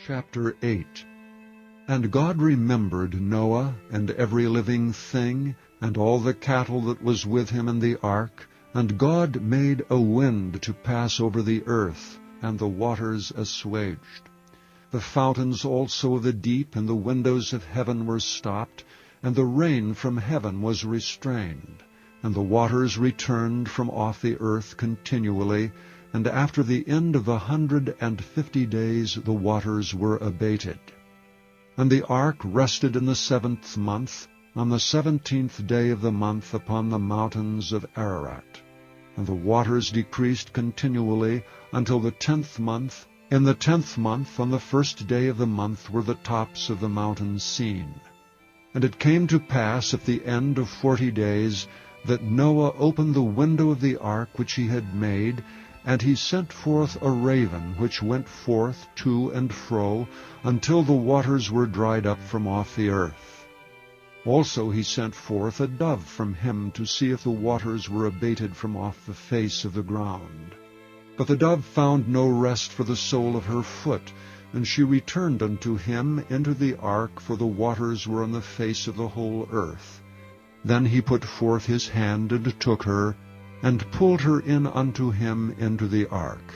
Chapter 8. And God remembered Noah, and every living thing, and all the cattle that was with him in the ark. And God made a wind to pass over the earth, and the waters asswaged. The fountains also of the deep and the windows of heaven were stopped, and the rain from heaven was restrained. And the waters returned from off the earth continually, and after the end of 150 days the waters were abated. And the ark rested in the 7th month, on the 17th day of the month, upon the mountains of Ararat. And the waters decreased continually until the 10th month. In the 10th month, on the 1st day of the month, were the tops of the mountains seen. And it came to pass at the end of 40 days that Noah opened the window of the ark which he had made, and he sent forth a raven, which went forth to and fro, until the waters were dried up from off the earth. Also he sent forth a dove from him, to see if the waters were abated from off the face of the ground. But the dove found no rest for the sole of her foot, and she returned unto him into the ark, for the waters were on the face of the whole earth. Then he put forth his hand, and took her, and pulled her in unto him into the ark.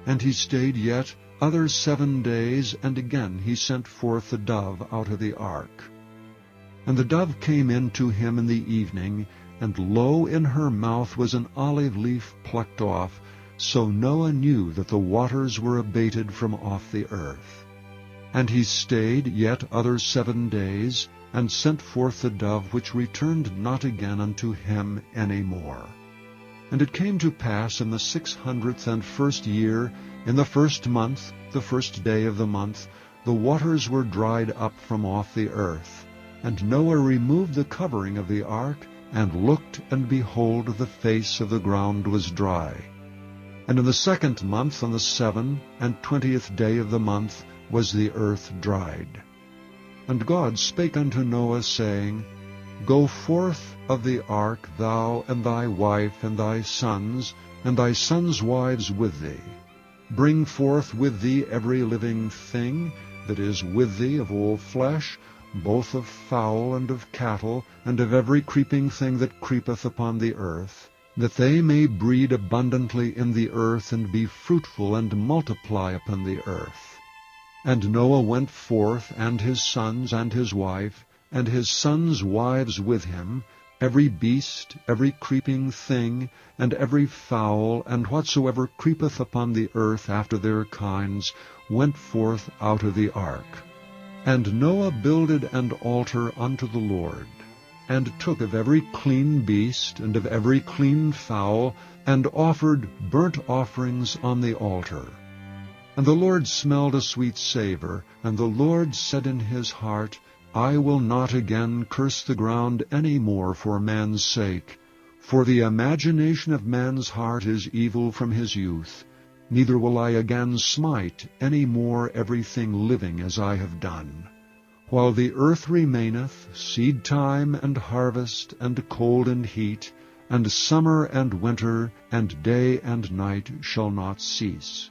And he stayed yet other 7 days, and again he sent forth the dove out of the ark. And the dove came in to him in the evening, and lo, in her mouth was an olive leaf plucked off. So Noah knew that the waters were abated from off the earth. And he stayed yet other 7 days, and sent forth the dove, which returned not again unto him any more. And it came to pass in the 601st year, in the 1st month, the 1st day of the month, the waters were dried up from off the earth. And Noah removed the covering of the ark, and looked, and behold, the face of the ground was dry. And in the 2nd month, on the 27th day of the month, was the earth dried. And God spake unto Noah, saying, Go forth of the ark, thou, and thy wife, and thy sons wives with thee. Bring forth with thee every living thing that is with thee of all flesh, both of fowl and of cattle, and of every creeping thing that creepeth upon the earth, that they may breed abundantly in the earth, and be fruitful, and multiply upon the earth. And Noah went forth, and his sons, and his wife, and his sons' wives with him, every beast, every creeping thing, and every fowl, and whatsoever creepeth upon the earth after their kinds, went forth out of the ark. And Noah builded an altar unto the Lord, and took of every clean beast, and of every clean fowl, and offered burnt offerings on the altar. And the Lord smelled a sweet savour, and the Lord said in his heart, I will not again curse the ground any more for man's sake, for the imagination of man's heart is evil from his youth, neither will I again smite any more everything living as I have done. While the earth remaineth, seed time and harvest, and cold and heat, and summer and winter, and day and night shall not cease.